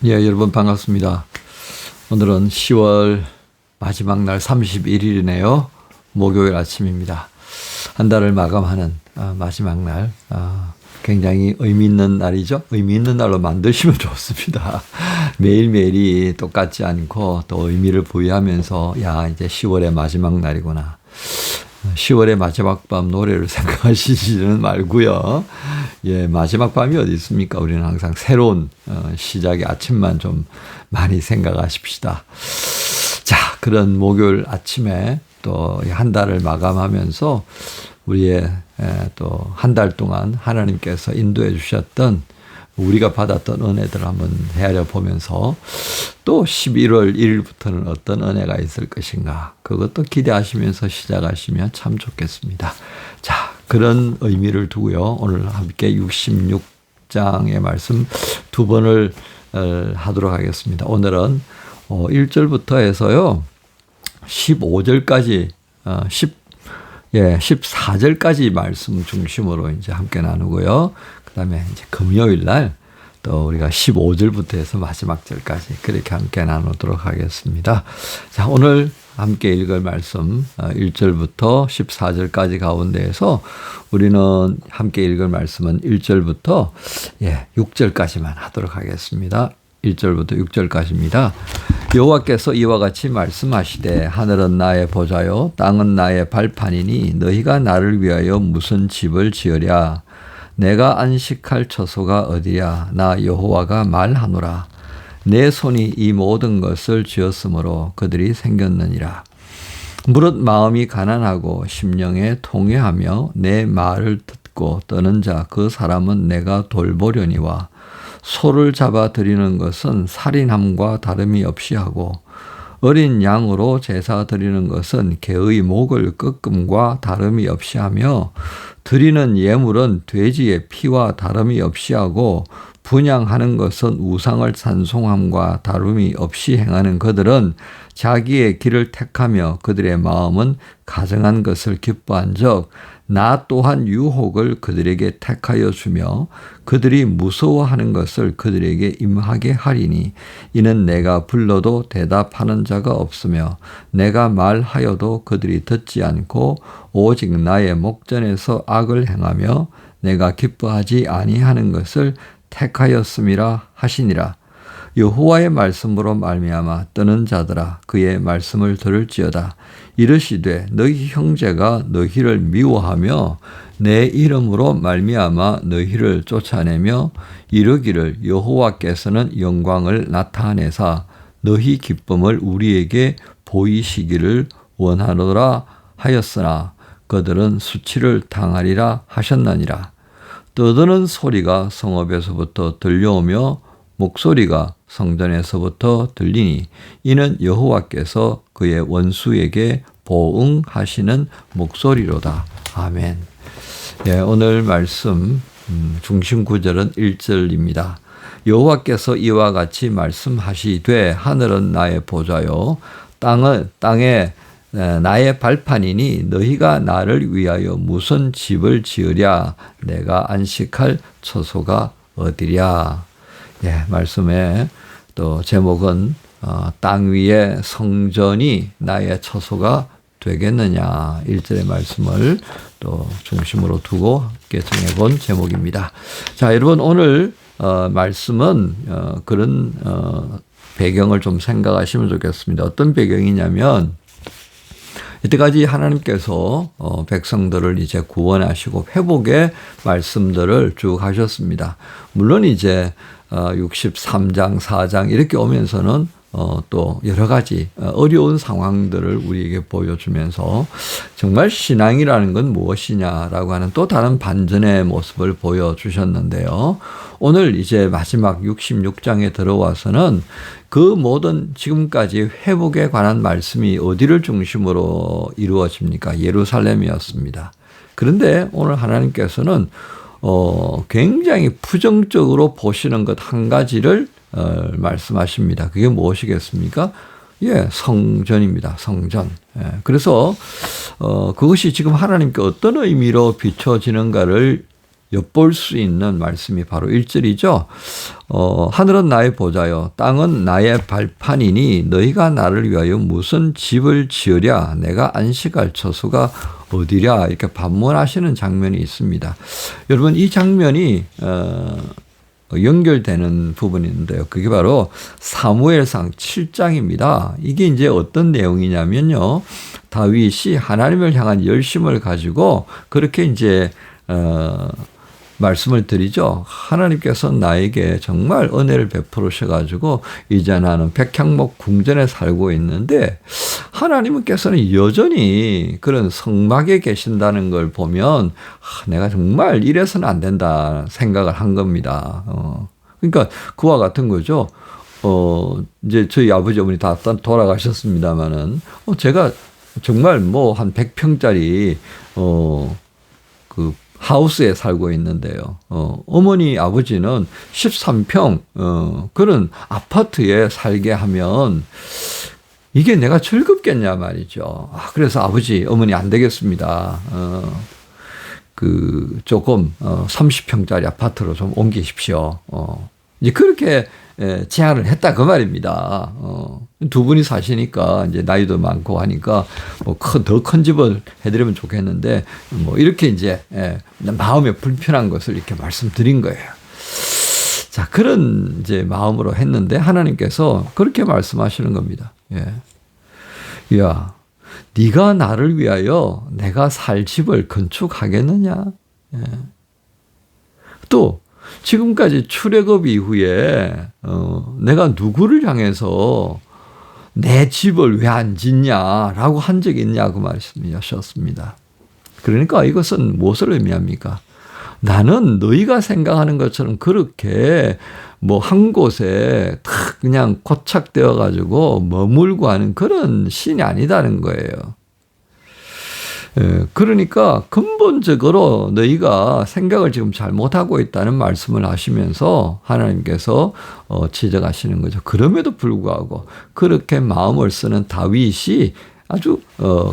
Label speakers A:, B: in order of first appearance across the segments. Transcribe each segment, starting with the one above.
A: 예, 여러분 반갑습니다. 오늘은 10월 마지막 날 31일이네요. 목요일 아침입니다. 한 달을 마감하는 마지막 날. 굉장히 의미 있는 날이죠. 의미 있는 날로 만드시면 좋습니다. 매일매일이 똑같지 않고 또 의미를 부여하면서 이제 10월의 마지막 날이구나. 10월의 마지막 밤 노래를 생각하시지는 말고요. 예, 마지막 밤이 어디 있습니까? 우리는 항상 새로운 시작의 아침만 좀 많이 생각하십시다. 자, 그런 목요일 아침에 또 한 달을 마감하면서 우리의 또 한 달 동안 하나님께서 인도해 주셨던 우리가 받았던 은혜들을 한번 헤아려 보면서 또 11월 1일부터는 어떤 은혜가 있을 것인가, 그것도 기대하시면서 시작하시면 참 좋겠습니다. 자, 그런 의미를 두고요. 오늘 함께 66장의 말씀 두 번을 하도록 하겠습니다. 오늘은 1절부터 해서요 15절까지 14절까지 말씀 중심으로 이제 함께 나누고요. 그다음에 이제 금요일 날 또 우리가 15절부터 해서 마지막 절까지 그렇게 함께 나누도록 하겠습니다. 자, 오늘 함께 읽을 말씀 1절부터 14절까지 가운데에서 우리는 함께 읽을 말씀은 1절부터 6절까지만 하도록 하겠습니다. 1절부터 6절까지입니다. 여호와께서 이와 같이 말씀하시되 하늘은 나의 보좌요 땅은 나의 발판이니 너희가 나를 위하여 무슨 집을 지으랴. 내가 안식할 처소가 어디랴. 나 여호와가 말하노라. 내 손이 이 모든 것을 지었으므로 그들이 생겼느니라. 무릇 마음이 가난하고 심령에 통회하며 내 말을 듣고 떠는 자 그 사람은 내가 돌보려니와 소를 잡아 드리는 것은 살인함과 다름이 없이 하고 어린 양으로 제사 드리는 것은 개의 목을 꺾음과 다름이 없이 하며 드리는 예물은 돼지의 피와 다름이 없이 하고 분향하는 것은 우상을 찬송함과 다름이 없이 행하는 그들은 자기의 길을 택하며 그들의 마음은 가증한 것을 기뻐한즉 나 또한 유혹을 그들에게 택하여 주며 그들이 무서워하는 것을 그들에게 임하게 하리니 이는 내가 불러도 대답하는 자가 없으며 내가 말하여도 그들이 듣지 않고 오직 나의 목전에서 악을 행하며 내가 기뻐하지 아니하는 것을 택하였음이라 하시니라. 여호와의 말씀으로 말미암아 뜨는 자들아 그의 말씀을 들을지어다. 이르시되 너희 형제가 너희를 미워하며 내 이름으로 말미암아 너희를 쫓아내며 이르기를 여호와께서는 영광을 나타내사 너희 기쁨을 우리에게 보이시기를 원하노라 하였으나 그들은 수치를 당하리라 하셨나니라. 떠드는 소리가 성읍에서부터 들려오며 목소리가 성전에서부터 들리니 이는 여호와께서 그의 원수에게 보응하시는 목소리로다. 아멘. 오늘 말씀 중심 구절은 1절입니다. 여호와께서 이와 같이 말씀하시되 하늘은 나의 보좌요 땅에 나의 발판이니 너희가 나를 위하여 무슨 집을 지으랴. 내가 안식할 처소가 어디랴. 말씀의 또 제목은 땅 위에 성전이 나의 처소가 되겠느냐. 1절의 말씀을 또 중심으로 두고 함께 정해본 제목입니다. 자, 여러분 오늘 말씀은 그런 배경을 좀 생각하시면 좋겠습니다. 어떤 배경이냐면 이때까지 하나님께서 백성들을 이제 구원하시고 회복의 말씀들을 쭉 하셨습니다. 물론 이제 63장, 4장 이렇게 오면서는 또 여러 가지 어려운 상황들을 우리에게 보여주면서 정말 신앙이라는 건 무엇이냐라고 하는 또 다른 반전의 모습을 보여주셨는데요. 오늘 이제 마지막 66장에 들어와서는 그 모든 지금까지 회복에 관한 말씀이 어디를 중심으로 이루어집니까? 예루살렘이었습니다. 그런데 오늘 하나님께서는 굉장히 부정적으로 보시는 것 한 가지를 말씀하십니다. 그게 무엇이겠습니까? 성전입니다. 성전. 그래서 그것이 지금 하나님께 어떤 의미로 비춰지는가를 엿볼 수 있는 말씀이 바로 1절이죠. 하늘은 나의 보좌요 땅은 나의 발판이니 너희가 나를 위하여 무슨 집을 지으랴 내가 안식할 처소가 어디랴 이렇게 반문하시는 장면이 있습니다. 여러분 이 장면이 연결되는 부분이 있는데요. 그게 바로 사무엘상 7장입니다. 이게 이제 어떤 내용이냐면요. 다윗이 하나님을 향한 열심을 가지고 그렇게 이제 말씀을 드리죠. 하나님께서 나에게 정말 은혜를 베풀으셔가지고 이제 나는 백향목 궁전에 살고 있는데 하나님께서는 여전히 그런 성막에 계신다는 걸 보면 내가 정말 이래서는 안 된다 생각을 한 겁니다. 그러니까 그와 같은 거죠. 이제 저희 아버지 어머니 다 돌아가셨습니다만은 제가 정말 뭐 한 100평짜리 그 하우스에 살고 있는데요. 어머니 아버지는 13평 그런 아파트에 살게 하면 이게 내가 즐겁겠냐 말이죠. 그래서 아버지 어머니 안 되겠습니다. 그 조금 30평짜리 아파트로 좀 옮기십시오. 이제 그렇게 제안을 했다 그 말입니다. 두 분이 사시니까 이제 나이도 많고 하니까 뭐 더 큰 집을 해드리면 좋겠는데 뭐 이렇게 이제 마음에 불편한 것을 이렇게 말씀드린 거예요. 자 그런 이제 마음으로 했는데 하나님께서 그렇게 말씀하시는 겁니다. 야, 네가 나를 위하여 내가 살 집을 건축하겠느냐? 또 지금까지 출애굽 이후에 내가 누구를 향해서 내 집을 왜 안 짓냐라고 한 적이 있냐고 말씀하셨습니다. 그러니까 이것은 무엇을 의미합니까? 나는 너희가 생각하는 것처럼 그렇게 뭐 한 곳에 탁 그냥 고착되어 가지고 머물고 하는 그런 신이 아니다는 거예요. 그러니까 근본적으로 너희가 생각을 지금 잘못하고 있다는 말씀을 하시면서 하나님께서 지적하시는 거죠. 그럼에도 불구하고 그렇게 마음을 쓰는 다윗이 아주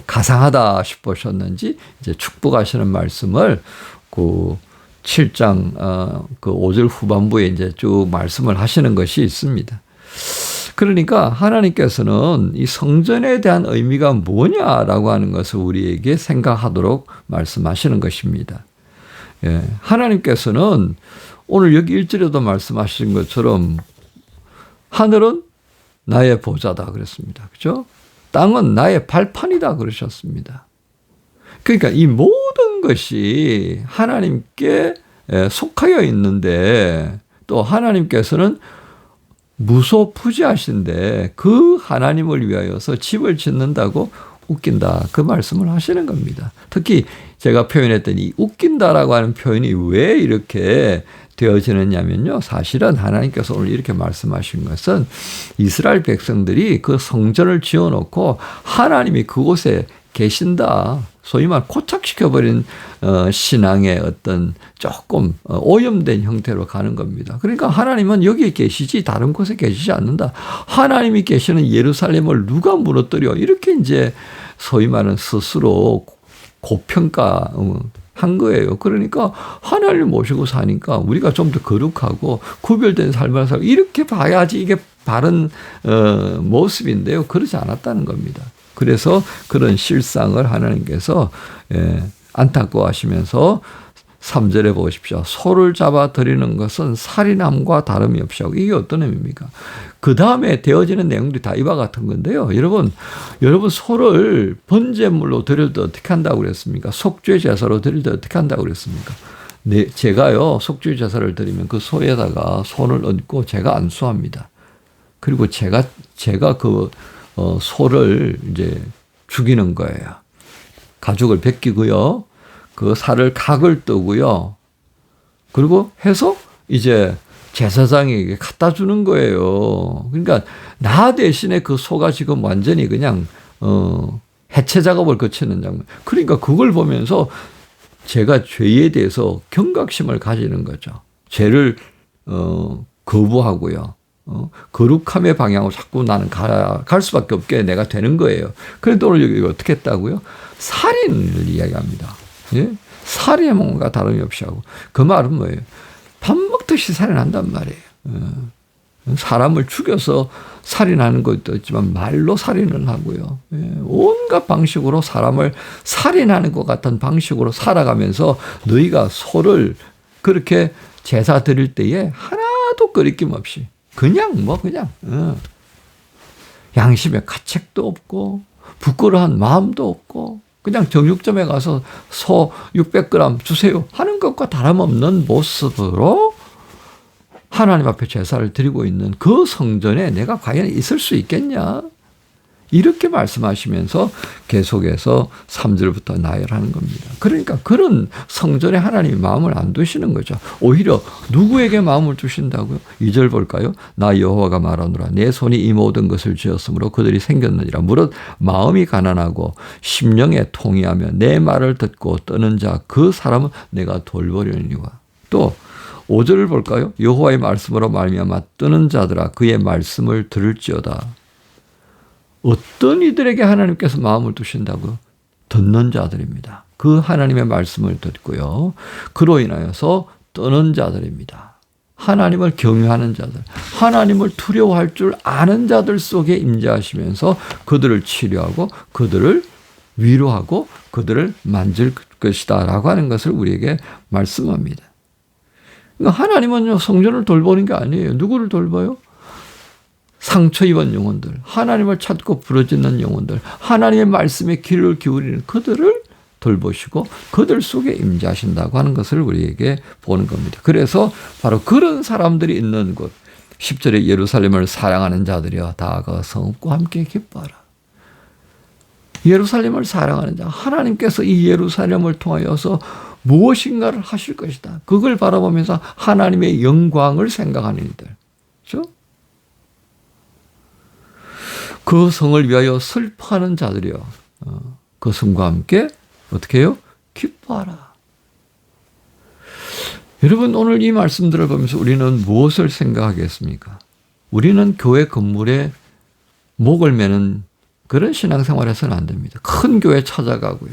A: 가상하다 싶으셨는지 이제 축복하시는 말씀을 그 7장 그 5절 후반부에 이제 쭉 말씀을 하시는 것이 있습니다. 그러니까 하나님께서는 이 성전에 대한 의미가 뭐냐라고 하는 것을 우리에게 생각하도록 말씀하시는 것입니다. 하나님께서는 오늘 여기 1절에도 말씀하신 것처럼 하늘은 나의 보좌다 그랬습니다. 그렇죠? 땅은 나의 발판이다 그러셨습니다. 그러니까 이 모든 것이 하나님께 속하여 있는데 또 하나님께서는 무소부지하신데 그 하나님을 위하여서 집을 짓는다고 웃긴다. 그 말씀을 하시는 겁니다. 특히 제가 표현했던 이 웃긴다라고 하는 표현이 왜 이렇게 되어지느냐면요. 사실은 하나님께서 오늘 이렇게 말씀하신 것은 이스라엘 백성들이 그 성전을 지어놓고 하나님이 그곳에 계신다. 소위 말 고착시켜버린 신앙의 어떤 조금 오염된 형태로 가는 겁니다. 그러니까 하나님은 여기에 계시지 다른 곳에 계시지 않는다. 하나님이 계시는 예루살렘을 누가 무너뜨려 이렇게 이제 소위 말하는 스스로 고평가한 거예요. 그러니까 하나님을 모시고 사니까 우리가 좀 더 거룩하고 구별된 삶을 살고 이렇게 봐야지 이게 바른 모습인데요. 그러지 않았다는 겁니다. 그래서 그런 실상을 하나님께서 안타까워하시면서 3절에 보십시오. 소를 잡아 드리는 것은 살인함과 다름이 없이 하고 이게 어떤 의미입니까? 그 다음에 되어지는 내용들이 다 이와 같은 건데요. 여러분 소를 번제물로 드릴 때 어떻게 한다고 그랬습니까? 속죄 제사로 드릴 때 어떻게 한다고 그랬습니까? 네, 제가요 속죄 제사를 드리면 그 소에다가 손을 얹고 제가 안수합니다. 그리고 제가 그 소를 이제 죽이는 거예요. 가죽을 벗기고요. 그 살을 각을 뜨고요. 그리고 해서 이제 제사장에게 갖다 주는 거예요. 그러니까 나 대신에 그 소가 지금 완전히 그냥 해체 작업을 거치는 장면. 그러니까 그걸 보면서 제가 죄에 대해서 경각심을 가지는 거죠. 죄를 거부하고요. 거룩함의 방향으로 자꾸 나는 갈 수밖에 없게 내가 되는 거예요. 그런데 오늘 여기 어떻게 했다고요? 살인을 이야기합니다. 예? 살인해 먹는 것과 다름이 없이 하고. 그 말은 뭐예요? 밥 먹듯이 살인한단 말이에요. 사람을 죽여서 살인하는 것도 있지만 말로 살인을 하고요. 온갖 방식으로 사람을 살인하는 것 같은 방식으로 살아가면서 너희가 소를 그렇게 제사 드릴 때에 하나도 거리낌 없이 그냥 양심에 가책도 없고 부끄러운 마음도 없고 그냥 정육점에 가서 소 600g 주세요 하는 것과 다름없는 모습으로 하나님 앞에 제사를 드리고 있는 그 성전에 내가 과연 있을 수 있겠냐? 이렇게 말씀하시면서 계속해서 3절부터 나열하는 겁니다. 그러니까 그런 성전에 하나님이 마음을 안 두시는 거죠. 오히려 누구에게 마음을 두신다고요? 2절 볼까요? 나 여호와가 말하노라 내 손이 이 모든 것을 지었으므로 그들이 생겼느니라. 무릇 마음이 가난하고 심령에 통이하며 내 말을 듣고 떠는 자 그 사람은 내가 돌보려니와. 또 5절을 볼까요? 여호와의 말씀으로 말미암아 뜨는 자들아 그의 말씀을 들을지어다. 어떤 이들에게 하나님께서 마음을 두신다고요? 듣는 자들입니다. 그 하나님의 말씀을 듣고요. 그로 인하여서 떠는 자들입니다. 하나님을 경외하는 자들, 하나님을 두려워할 줄 아는 자들 속에 임재하시면서 그들을 치료하고 그들을 위로하고 그들을 만질 것이다 라고 하는 것을 우리에게 말씀합니다. 그러니까 하나님은요, 성전을 돌보는 게 아니에요. 누구를 돌봐요? 상처 입은 영혼들, 하나님을 찾고 부르짖는 영혼들, 하나님의 말씀에 귀를 기울이는 그들을 돌보시고 그들 속에 임재하신다고 하는 것을 우리에게 보는 겁니다. 그래서 바로 그런 사람들이 있는 곳 10절에 예루살렘을 사랑하는 자들이여 다 그 성읍과 함께 기뻐하라. 예루살렘을 사랑하는 자, 하나님께서 이 예루살렘을 통하여서 무엇인가를 하실 것이다. 그걸 바라보면서 하나님의 영광을 생각하는 이들. 그렇죠? 그 성을 위하여 슬퍼하는 자들이요. 그 성과 함께 어떻게 해요? 기뻐하라. 여러분 오늘 이 말씀들을 보면서 우리는 무엇을 생각하겠습니까? 우리는 교회 건물에 목을 매는 그런 신앙생활 해서는 안 됩니다. 큰 교회 찾아가고요.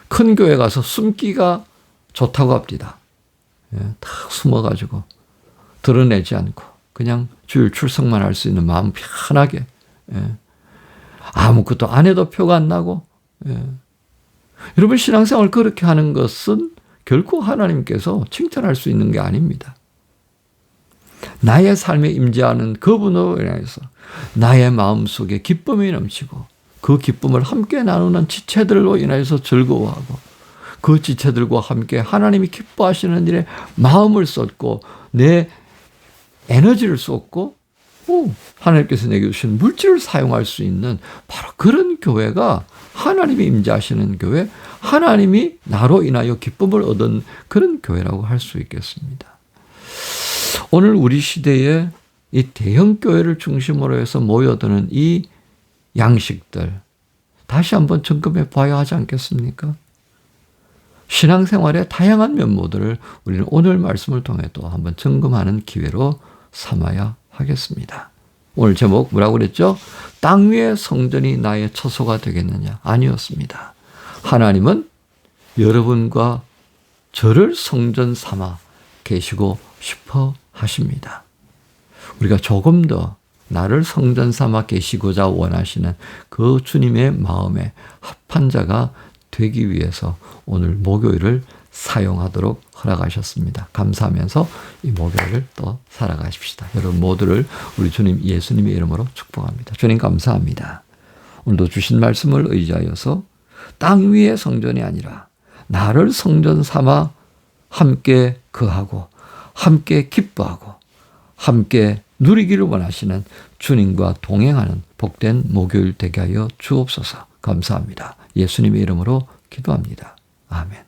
A: 큰 교회 가서 숨기가 좋다고 합니다. 다 숨어가지고 드러내지 않고 그냥 주일 출석만 할 수 있는 마음 편하게 아무것도 안 해도 표가 안 나고 여러분 신앙생활 그렇게 하는 것은 결코 하나님께서 칭찬할 수 있는 게 아닙니다. 나의 삶에 임재하는 그분으로 인해서 나의 마음속에 기쁨이 넘치고 그 기쁨을 함께 나누는 지체들로 인해서 즐거워하고 그 지체들과 함께 하나님이 기뻐하시는 일에 마음을 쏟고 내 에너지를 쏟고 하나님께서 내게 주신 물질을 사용할 수 있는 바로 그런 교회가 하나님이 임재하시는 교회, 하나님이 나로 인하여 기쁨을 얻은 그런 교회라고 할 수 있겠습니다. 오늘 우리 시대에 이 대형 교회를 중심으로 해서 모여드는 이 양식들 다시 한번 점검해 봐야 하지 않겠습니까? 신앙생활의 다양한 면모들을 우리는 오늘 말씀을 통해 또 한번 점검하는 기회로 삼아야 하겠습니다. 오늘 제목 뭐라고 그랬죠? 땅 위의 성전이 나의 처소가 되겠느냐? 아니었습니다. 하나님은 여러분과 저를 성전 삼아 계시고 싶어 하십니다. 우리가 조금 더 나를 성전 삼아 계시고자 원하시는 그 주님의 마음에 합한 자가 되기 위해서 오늘 목요일을 사용하도록 허락하셨습니다. 감사하면서 이 목요일을 또 살아가십시다. 여러분 모두를 우리 주님 예수님의 이름으로 축복합니다. 주님 감사합니다. 오늘도 주신 말씀을 의지하여서 땅 위의 성전이 아니라 나를 성전 삼아 함께 거하고 함께 기뻐하고 함께 누리기를 원하시는 주님과 동행하는 복된 목요일 되게 하여 주옵소서. 감사합니다. 예수님의 이름으로 기도합니다. 아멘.